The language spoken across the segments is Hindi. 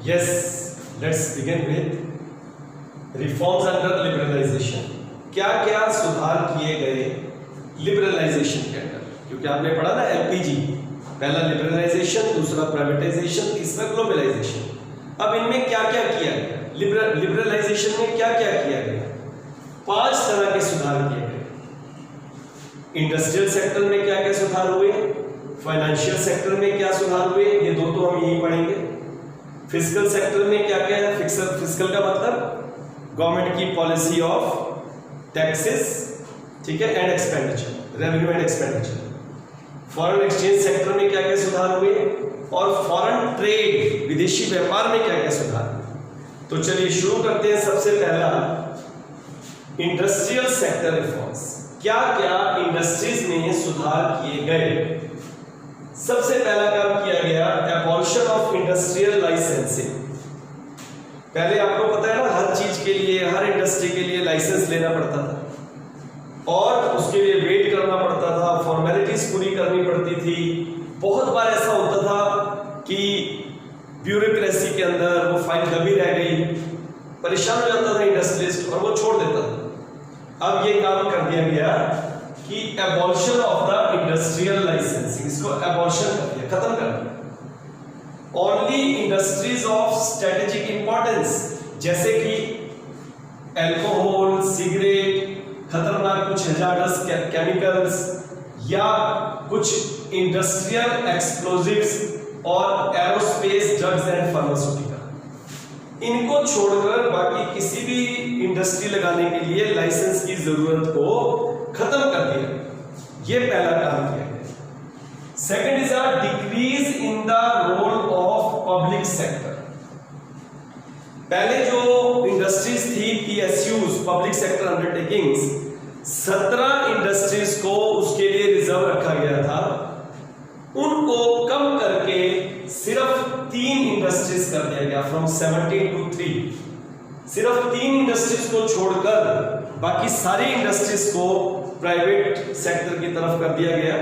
Yes, let's begin with reforms under liberalization. क्या क्या सुधार किए गए लिबरलाइजेशन के अंदर? क्योंकि आपने पढ़ा ना एलपीजी, पहला लिबरलाइजेशन, दूसरा प्राइवेटाइजेशन, तीसरा ग्लोबलाइजेशन। अब इनमें क्या क्या किया गया? लिबरलाइजेशन में क्या क्या किया गया? 5 तरह के सुधार किए गए। इंडस्ट्रियल सेक्टर में क्या क्या सुधार हुए, फाइनेंशियल सेक्टर में क्या सुधार हुए, ये दो तो हम यही पढ़ेंगे। फिजिकल सेक्टर में क्या क्या है? फिजिकल का मतलब गवर्नमेंट की पॉलिसी ऑफ टैक्सेस, ठीक है, and expenditure, revenue and expenditure. Foreign exchange sector में क्या क्या सुधार हुए, और फॉरेन ट्रेड, विदेशी व्यापार में क्या क्या सुधार हुए। तो चलिए शुरू करते हैं। सबसे पहला इंडस्ट्रियल सेक्टर रिफॉर्म्स। क्या क्या इंडस्ट्रीज में सुधार किए गए? सबसे पहला काम किया गया एबॉलिशन ऑफ इंडस्ट्रियल लाइसेंसिंग। पहले आपको पता है ना, हर चीज के लिए, हर इंडस्ट्री के लिए लाइसेंस लेना पड़ता था और उसके लिए वेट करना पड़ता था, फॉर्मेलिटीज पूरी करनी पड़ती थी। बहुत बार ऐसा होता था कि ब्यूरोक्रेसी के अंदर वो फाइल दबी रह गई, परेशान हो जाता था इंडस्ट्रियलिस्ट और वो छोड़ देता था। अब ये काम कर दिया गया कि abolition of the industrial licensing, इसको एबॉलिशन कर दिया, खत्म कर दिया। Only industries of strategic importance, जैसे कि अल्कोहल, सिगरेट, खतरनाक कुछ हैजार्डस केमिकल्स या कुछ इंडस्ट्रियल एक्सप्लोजिव्स और एरोस्पेस ड्रग्स एंड फार्मास्यूटिकल, इनको छोड़कर बाकी किसी भी इंडस्ट्री लगाने के लिए लाइसेंस की जरूरत को खत्म कर दिया। ये पहला काम किया गया। Second is a decrease in the role of public sector. पहले जो इंडस्ट्रीज थी, PSUs, public sector undertakings, 17 industries को उसके लिए रिजर्व रखा गया था। उनको कम करके सिर्फ 3 इंडस्ट्रीज कर दिया गया, फ्रॉम 17 to 3। सिर्फ 3 इंडस्ट्रीज को छोड़कर बाकी सारी इंडस्ट्रीज को प्राइवेट सेक्टर की तरफ कर दिया गया।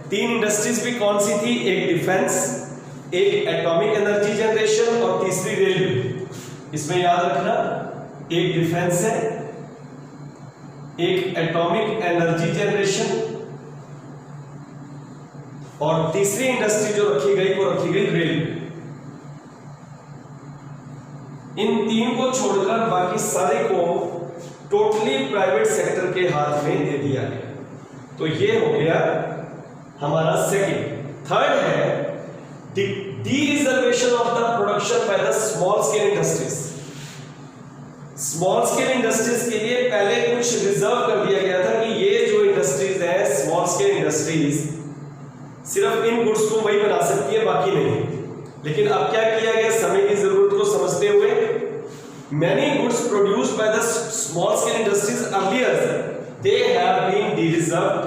3 इंडस्ट्रीज भी कौन सी थी? एक डिफेंस, एक एटॉमिक एनर्जी जनरेशन और तीसरी रेलवे। इसमें याद रखना, एक डिफेंस है, एक एटॉमिक एनर्जी जनरेशन और तीसरी इंडस्ट्री जो रखी गई वो रखी गई रेलवे। इन 3 को छोड़कर बाकी सारे को टोटली प्राइवेट सेक्टर के हाथ में दे दिया गया। तो ये हो गया हमारा सेकंड। थर्ड है D-reservation of the production by the small scale industries. Small scale industries के लिए पहले कुछ रिजर्व कर दिया गया था कि ये जो इंडस्ट्रीज है, स्मॉल स्केल इंडस्ट्रीज, सिर्फ इन गुड्स को वही बना सकती है, बाकी नहीं। लेकिन अब क्या किया गया, समय की जरूरत को समझते हुए many goods produced by the small scale industries earlier they have been de-reserved,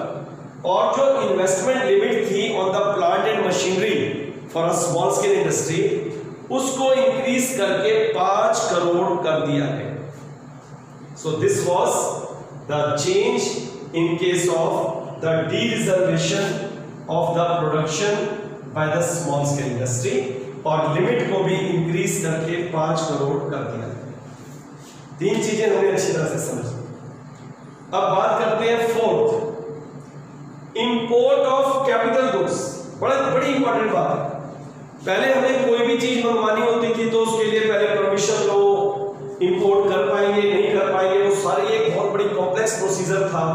और जो इन्वेस्टमेंट लिमिट थी on the plant and machinery for a small scale industry, उसको इंक्रीज करके 5 करोड़ कर दिया गया। So this was the change in case of the de-reservation of the production by the small scale industry, और लिमिट को भी इंक्रीज करके 5 करोड़ कर दिया। 3 चीजें हमें अच्छी तरह से समझ। अब बात करते हैं fourth, import of capital goods. बड़ी इंपॉर्टेंट बात है। पहले हमें कोई भी चीज मंगवानी होती थी तो उसके लिए पहले परमिशन लो, इंपोर्ट कर पाएंगे नहीं कर पाएंगे, वो सारी एक बहुत बड़ी कॉम्प्लेक्स प्रोसीजर था।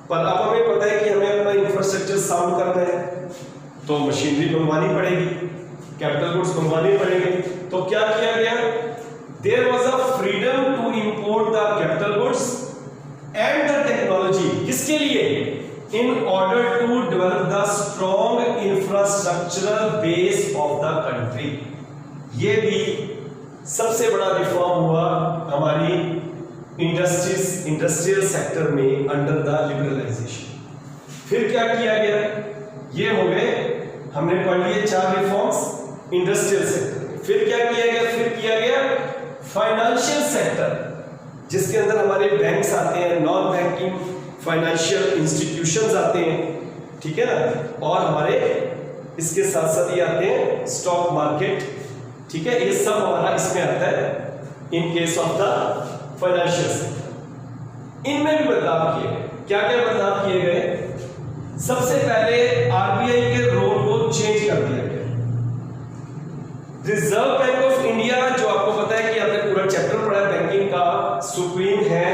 पर अब हमें पता है कि हमें अपना इंफ्रास्ट्रक्चर साउंड करना है तो मशीनरी मंगवानी पड़ेगी, कैपिटल गुड्स मंगवाने पड़ेंगे। तो क्या किया गया? There was a freedom to import the capital goods and the technology. किसके लिए? In order to develop the strong infrastructural base of the country. ये भी सबसे बड़ा रिफॉर्म हुआ हमारी इंडस्ट्रियल सेक्टर में अंडर द लिबरलाइजेशन। फिर क्या किया गया? ये हो गए, हमने पढ़ लिए 4 रिफॉर्म्स इंडस्ट्रियल सेक्टर में। फिर क्या किया गया? फिर किया गया फाइनेंशियल सेक्टर, जिसके अंदर हमारे बैंक्स आते हैं, नॉन बैंकिंग फाइनेंशियल इंस्टीट्यूशंस आते हैं, ठीक है ना, और हमारे इसके साथ साथ ये आते हैं स्टॉक मार्केट ठीक है, ये सब हमारा इसमें आता है in case of the financial sector. इनमें भी बदलाव किए गए। क्या क्या बदलाव किए गए? सबसे पहले आरबीआई के रोल को चेंज कर दिया गया। रिजर्व बैंक ऑफ इंडिया, जो आपको पता है कि आपने पूरा चैप्टर पढ़ा है बैंकिंग का, सुप्रीम है,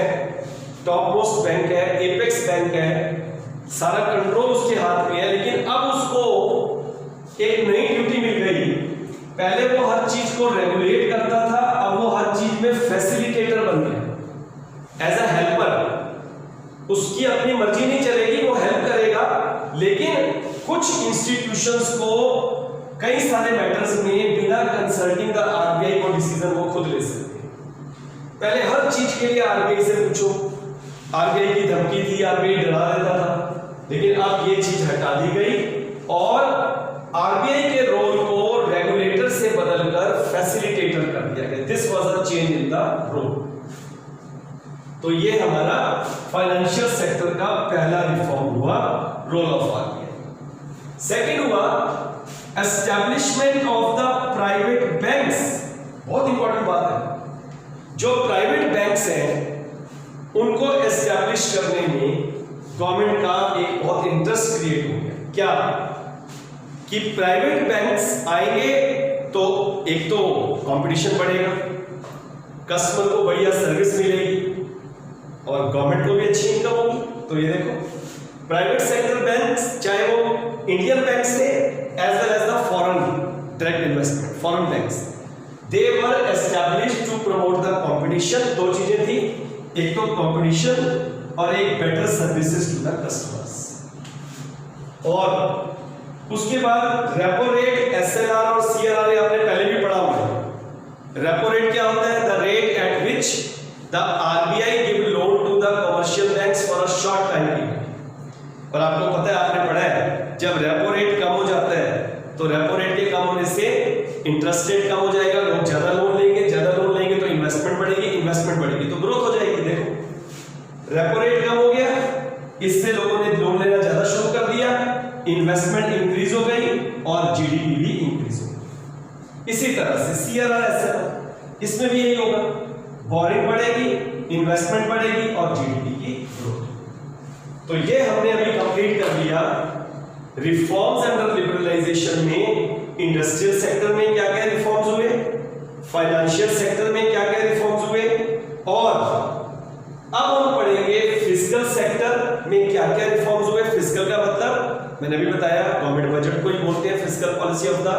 टॉप मोस्ट बैंक है, एपेक्स बैंक है, सारा कंट्रोल उसके हाथ में है। लेकिन अब उसको एक नई ड्यूटी मिल गई। पहले वो हर चीज को रेगुलेट करता था, अब वो हर चीज में फैसिलिटेटर बन गया, एज अ हेल्पर। उसकी अपनी मर्जी नहीं चलेगी, वो हेल्प करेगा, लेकिन कुछ इंस्टीट्यूशंस को कई सारे मैटर्स में बिना कंसल्टिंग द आरबीआई को डिसीजन वो खुद ले सकते हैं। पहले हर चीज के लिए आरबीआई से पूछो, आरबीआई की धमकी थी, आरबीआई डरा देता था, लेकिन अब ये चीज हटा दी गई और आरबीआई के रोल को रेगुलेटर से बदलकर फैसिलिटेटर कर दिया गया। This was a change in the role. तो ये हमारा फाइनेंशियल सेक्टर का पहला रिफॉर्म हुआ, रोल ऑफ आरबीआई। सेकंड हुआ establishment of the private banks. बहुत इंपॉर्टेंट बात है, जो प्राइवेट बैंक्स हैं उनको एस्टैब्लिश करने में गवर्नमेंट का एक बहुत इंटरेस्ट क्रिएट हो गया। क्या कि प्राइवेट बैंक्स आएंगे तो एक तो कंपटीशन बढ़ेगा, कस्टमर को बढ़िया सर्विस मिलेगी और गवर्नमेंट को भी अच्छी इनकम होगी। तो ये देखो प्राइवेट सेक्टर बैंक्स, चाहे वो इंडियन बैंक्स थे as well as the foreign direct investment, foreign banks, they were established to promote the competition. दो चीजें थी, एक तो कंपटीशन और एक better services to the customers. और उसके बाद रेपो रेट, एसएलआर और सीआरआर आपने पहले भी पढ़ा हुआ है। रेपो रेट क्या होता है? The rate at which the RBI give loan to the commercial banks for a short time period. और आपको पता है, आपने पढ़ा है, जब रेपो रेट कम हो जाता है तो रेपो रेट के कम होने से इंटरेस्ट रेट कम हो जाएगा, लोग ज्यादा लोन लेंगे, ज्यादा लोन लेंगे तो इन्वेस्टमेंट बढ़ेगी, इन्वेस्टमेंट बढ़ेगी तो ग्रोथ हो जाएगी। देखो रेपो रेट कम हो गया, इससे लोगों ने लोन लेना ज्यादा शुरू कर दिया, इन्वेस्टमेंट इंक्रीज हो गई और जीडीपी भी इंक्रीज हो गई। इसी तरह से सीआरआर एसएलआर, इसमें भी यही होगा, बोरिंग बढ़ेगी, इन्वेस्टमेंट बढ़ेगी और जीडीपी की ग्रोथ। तो ये हमने अभी कंप्लीट कर लिया रिफॉर्म्स अंडर लिबरलाइजेशन में। इंडस्ट्रियल सेक्टर में क्या क्या रिफॉर्म्स हुए, फाइनेंशियल सेक्टर में क्या क्या रिफॉर्म्स हुए, और अब हम पढ़ेंगे फिस्कल सेक्टर में क्या क्या रिफॉर्म्स हुए। फिस्कल का मतलब मैंने भी बताया, गवर्नमेंट बजट को ही बोलते हैं fiscal policy of the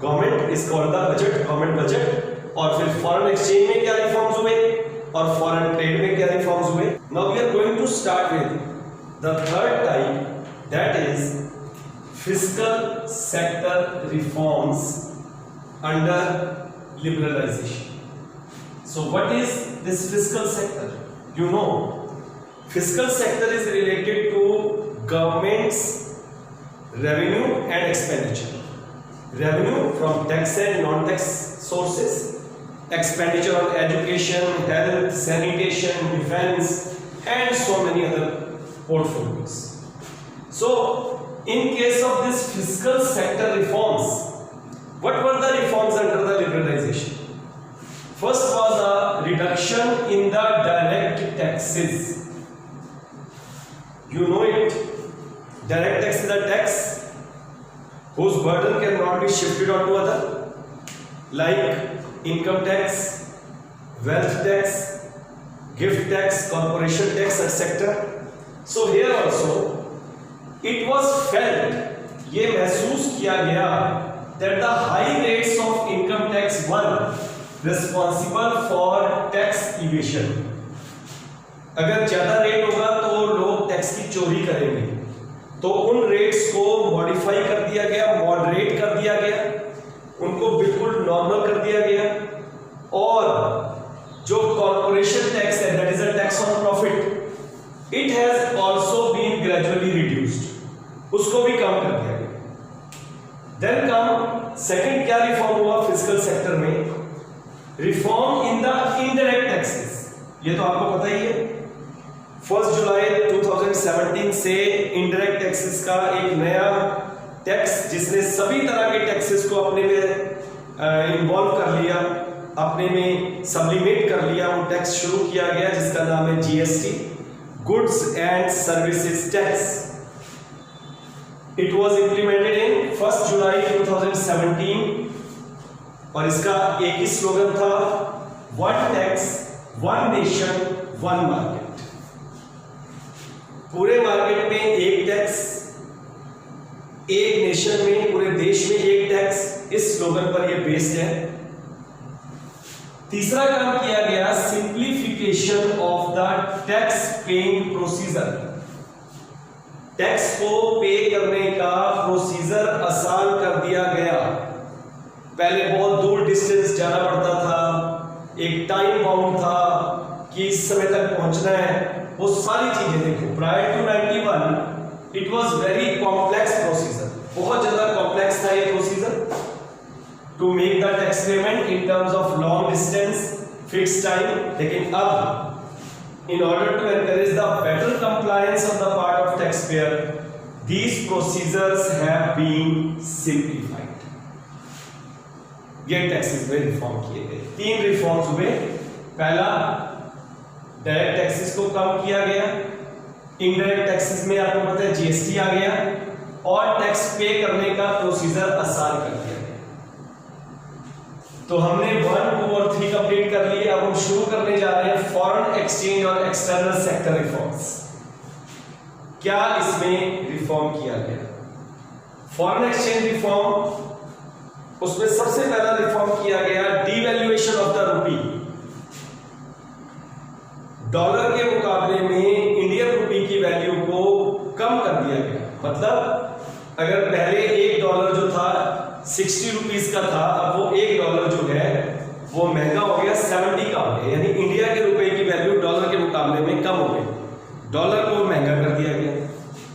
government, is called the budget, government budget. और फिर फॉरेन एक्सचेंज में क्या रिफॉर्म्स हुए और फॉरेन ट्रेड में क्या रिफॉर्म्स हुए। Now we are going to start with the third type, that is fiscal sector reforms under liberalisation. So what is this fiscal sector? You know, fiscal sector is related to government's revenue and expenditure. Revenue from tax and non-tax sources, expenditure on education, health, sanitation, defense, and so many other portfolios. So, in case of this fiscal sector reforms, what were the reforms under the liberalization? First was a reduction in the direct taxes. You know it. Direct tax is a tax whose burden cannot be shifted onto other, like income tax, wealth tax, gift tax, corporation tax, etc. So here also it was felt, ये महसूस किया गया, that the high rates of income tax were responsible for tax evasion. अगर ज्यादा रेट होगा तो लोग टैक्स की चोरी करेंगे, तो उन रेट्स को मॉडिफाई कर दिया गया, मॉडरेट कर दिया गया, उनको बिल्कुल नॉर्मल कर दिया गया। और जो कॉर्पोरेशन टैक्स है, that is a tax on profit, it has also been gradually reduced, उसको भी कम कर दिया गया। देन कम सेकंड, क्या रिफॉर्म हुआ फिस्कल सेक्टर में? Reform in the indirect taxes. ये तो आपको पता ही है, 1 जुलाई 2017 से इनडायरेक्ट टैक्सेस का एक नया टैक्स, जिसने सभी तरह के टैक्सेस को अपने में इन्वॉल्व कर लिया, अपने में सब्लिमेट कर लिया, वो टैक्स शुरू किया गया जिसका नाम है GST, goods and services tax. It was implemented in 1 जुलाई 2017 और इसका एक ही स्लोगन था, one tax one nation one market. पूरे मार्केट में एक टैक्स, एक नेशन में, पूरे देश में एक टैक्स, इस स्लोगन पर यह बेस्ड है। तीसरा काम किया गया, simplification of the tax paying procedure. Tax को पे करने का प्रोसीजर आसान कर दिया गया। पहले बहुत दूर डिस्टेंस जाना पड़ता था, एक टाइम बाउंड था कि इस समय तक पहुंचना है, वो सारी चीजें देखो। Prior to 91 it was very complex procedure, बहुत ज्यादा कॉम्प्लेक्स था ये procedure to make the tax payment in terms of long distance, fix time. लेकिन अब in order to encourage the better compliance on the part of tax payer, these procedures have been simplified. ये टैक्सेस में रिफॉर्म किए गए। 3 रिफॉर्म्स हुए। पहला, डायरेक्ट टैक्सेस को कम किया गया, इनडायरेक्ट टैक्सेस में आपको पता है जीएसटी आ गया, और टैक्स पे करने का प्रोसीजर आसान कर दिया गया। तो हमने 1, 2 और 3 कंप्लीट कर लिए। अब हम शुरू करने जा रहे हैं फॉरेन एक्सचेंज और एक्सटर्नल सेक्टर रिफॉर्म्स। क्या इसमें रिफॉर्म किया गया? फॉरेन एक्सचेंज रिफॉर्म, उसमें सबसे पहला रिफॉर्म किया गया devaluation of the rupee. Dollar के मुकाबले में इंडियन रूपी की वैल्यू को कम कर दिया गया। मतलब अगर पहले $1 जो था 60 रुपीज का था, अब वो $1 जो है वो महंगा हो गया, 70 का हो गया। यानी इंडिया के रुपए की वैल्यू डॉलर के मुकाबले में कम हो गई, डॉलर को महंगा कर दिया गया।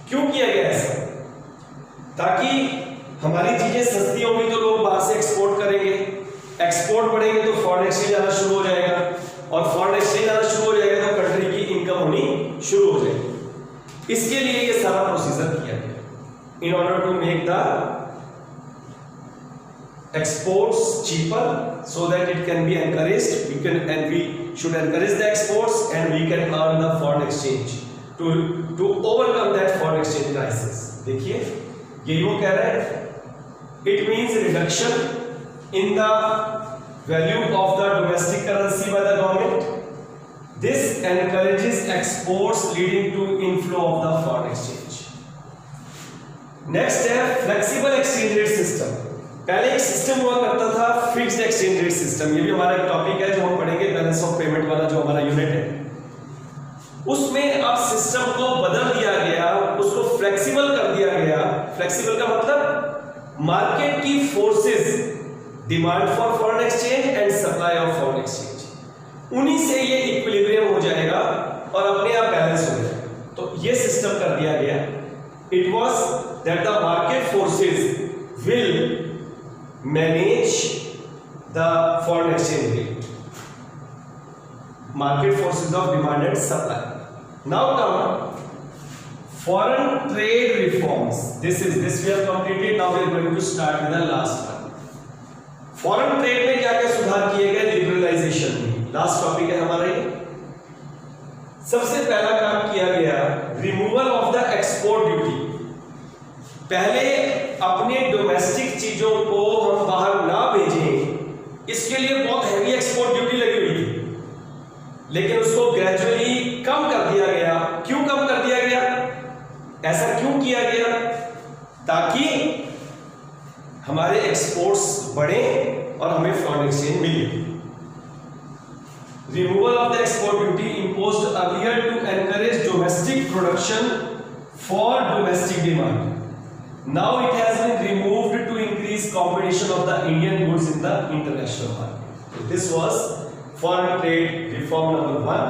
क्यों किया गया ऐसा? ताकि हमारी चीजें सस्ती होंगी तो लोग बाहर से एक्सपोर्ट करेंगे, एक्सपोर्ट बढ़ेंगे तो फॉरेन एक्सचेंज आना शुरू हो जाएगा, और फॉरेन एक्सचेंज आना शुरू हो जाएगा तो कंट्री की इनकम होनी शुरू हो जाएगी। इसके लिए ये सारा प्रोसीजर किया गया in order to make the exports cheaper so that it can be encouraged. We should encourage the exports and we can earn the foreign exchange to overcome that foreign exchange crisis. देखिए यही वो कह रहा है, it means reduction in the value of the domestic currency by the government. This encourages exports leading to inflow of the foreign exchange. Next है फ्लेक्सिबल एक्सचेंज रेट सिस्टम। पहले एक सिस्टम हुआ करता था फिक्स्ड एक्सचेंज रेट सिस्टम, ये भी हमारा एक टॉपिक है जो हम पढ़ेंगे, बैलेंस ऑफ पेमेंट वाला जो हमारा यूनिट है। उसमें अब सिस्टम को बदल दिया गया, उसको फ्लेक्सिबल कर दिया गया। फ्लेक्सिबल का मतलब मार्केट की forces, demand for foreign exchange and supply of foreign exchange, उन्हीं से ये इक्विलिब्रियम हो जाएगा और अपने आप बैलेंस हो जाएगा। तो ये सिस्टम कर दिया गया। It was that the market forces will manage the foreign exchange rate. Market forces of demand and supply. Now come foreign trade reforms. This we have completed. Now we are going to start with the last one. Foreign trade में क्या क्या सुधार किए गए? लिबरलाइजेशन में लास्ट टॉपिक है हमारा ये। सबसे पहला काम किया गया removal of the export duty. पहले अपने डोमेस्टिक चीजों को हम बाहर ना भेजें, इसके लिए बहुत हैवी एक्सपोर्ट ड्यूटी लगी हुई थी, लेकिन उसको ग्रेजुअली कम कर दिया गया। क्यों कम कर दिया गया? ऐसा क्यों किया गया? ताकि हमारे एक्सपोर्ट्स बढ़े और हमें फॉरेन एक्सचेंज मिले। Removal of the export duty imposed earlier to encourage domestic production for domestic demand. Now it has been removed to increase competition of the Indian goods in the international market. So this was foreign trade reform number 1.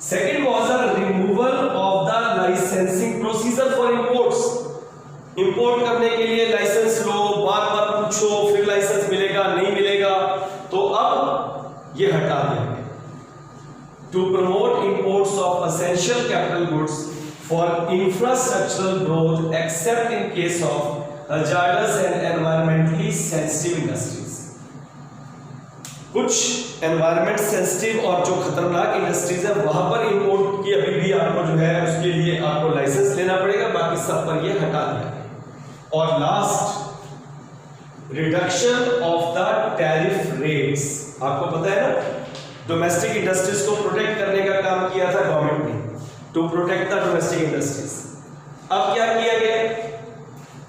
Second was a removal of the licensing procedure for imports. Import करने के लिए लाइसेंस लो, बार-बार पूछो, फिर लाइसेंस मिलेगा नहीं मिलेगा, तो अब ये हटा दिया। To promote imports of essential capital goods for infrastructural growth, except in case of hazardous and environmentally sensitive industries. कुछ एनवायरमेंट सेंसिटिव और जो खतरनाक इंडस्ट्रीज है वहां पर इंपोर्ट की अभी भी आपको जो है उसके लिए आपको लाइसेंस लेना पड़ेगा, बाकी सब पर ये हटा दिया। और last, reduction of the tariff rates. आपको पता है ना, डोमेस्टिक इंडस्ट्रीज को प्रोटेक्ट करने का काम किया था गवर्नमेंट ने, to protect the domestic industries. अब क्या किया गया?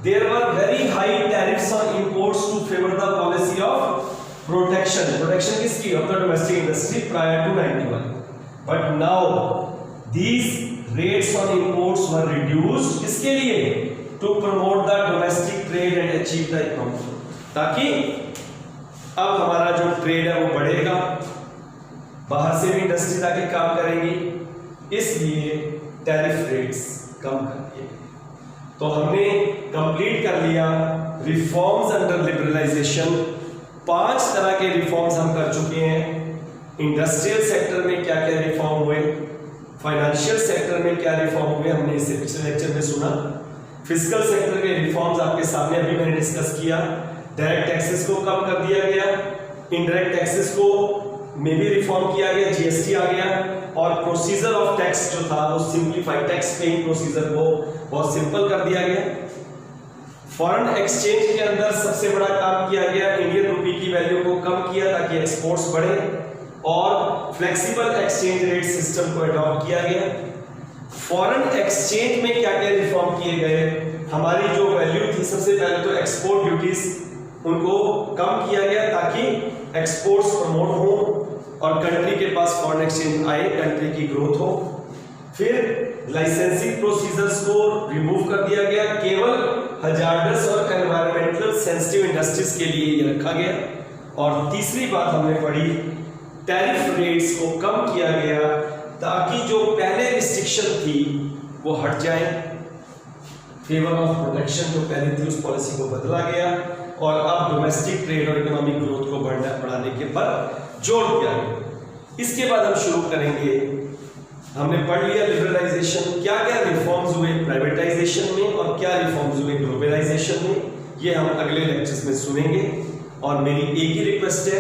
There were very high tariffs on imports to favour the policy of protection किसकी? Of the domestic industry prior to 91। But now these rates on imports were reduced, किसके लिए? To promote the domestic trade and achieve the economic growth, ताकि अब हमारा जो ट्रेड है वो बढ़ेगा, बाहर से भी इंडस्ट्रीज आके काम करेंगी, इसलिए टैरिफ रेट्स कम कर दिए। तो हमने कंप्लीट कर लिया रिफॉर्म्स अंडर लिबरलाइजेशन। 5 तरह के रिफॉर्म्स हम कर चुके हैं। इंडस्ट्रियल सेक्टर में क्या क्या रिफॉर्म हुए, फाइनेंशियल सेक्टर में क्या रिफॉर्म हुए, हमने इससे पिछले लेक्चर में सुना। फिजिकल सेक्टर के रिफॉर्म्स आपके सामने अभी मैंने डिस्कस किया। डायरेक्ट टैक्सेस को कम कर दिया गया, इनडायरेक्ट टैक्सेस को में भी रिफॉर्म किया गया, जीएसटी आ गया, और प्रोसीजर ऑफ टैक्स जो था वो सिंप्लीफाइड टैक्स पेइंग प्रोसीजर को बहुत सिंपल कर दिया गया। फॉरेन एक्सचेंज के अंदर सबसे बड़ा काम किया गया, इंडियन रुपी की वैल्यू को कम किया ताकि एक्सपोर्ट्स बढ़े, और फ्लेक्सिबल एक्सचेंज रेट सिस्टम को अडॉप्ट किया गया। फॉरेन एक्सचेंज में क्या क्या रिफॉर्म किए गए? हमारी जो वैल्यू थी, सबसे पहले तो एक्सपोर्ट ड्यूटीज उनको कम किया गया ताकि एक्सपोर्ट्स प्रमोट हो और कंट्री के पास फॉरेन एक्सचेंज आए, कंट्री की ग्रोथ हो। फिर लाइसेंसिंग प्रोसीजर्स को रिमूव कर दिया गया, केवल हजार्डस और एनवायरमेंटल सेंसिटिव इंडस्ट्रीज के लिए ये रखा गया। और तीसरी बात हमने पढ़ी, टैरिफ रेट्स को कम किया गया ताकि जो पहले रिस्ट्रिक्शन थी वो हट जाए, फेवर ऑफ प्रोटेक्शन जो पहले थी उस पॉलिसी को बदला गया, और अब डोमेस्टिक ट्रेड और इकोनॉमिक ग्रोथ को बढ़ाने के पर जोर दिया गया। इसके बाद हम शुरू करेंगे, हमने पढ़ लिया लिबरलाइजेशन, क्या क्या रिफॉर्म्स हुए प्राइवेटाइजेशन में और क्या रिफॉर्म्स हुए ग्लोबलाइजेशन में, ये हम अगले लेक्चर्स में सुनेंगे। और मेरी एक ही रिक्वेस्ट है,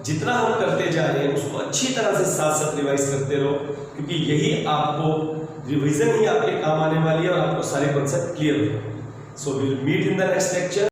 जितना हम करते जा रहे हैं उसको अच्छी तरह से साथ साथ रिवाइज करते रहो, क्योंकि यही आपको रिवीजन ही आपके काम आने वाली है और आपको सारे कॉन्सेप्ट क्लियर हो। So we will meet in the next lecture.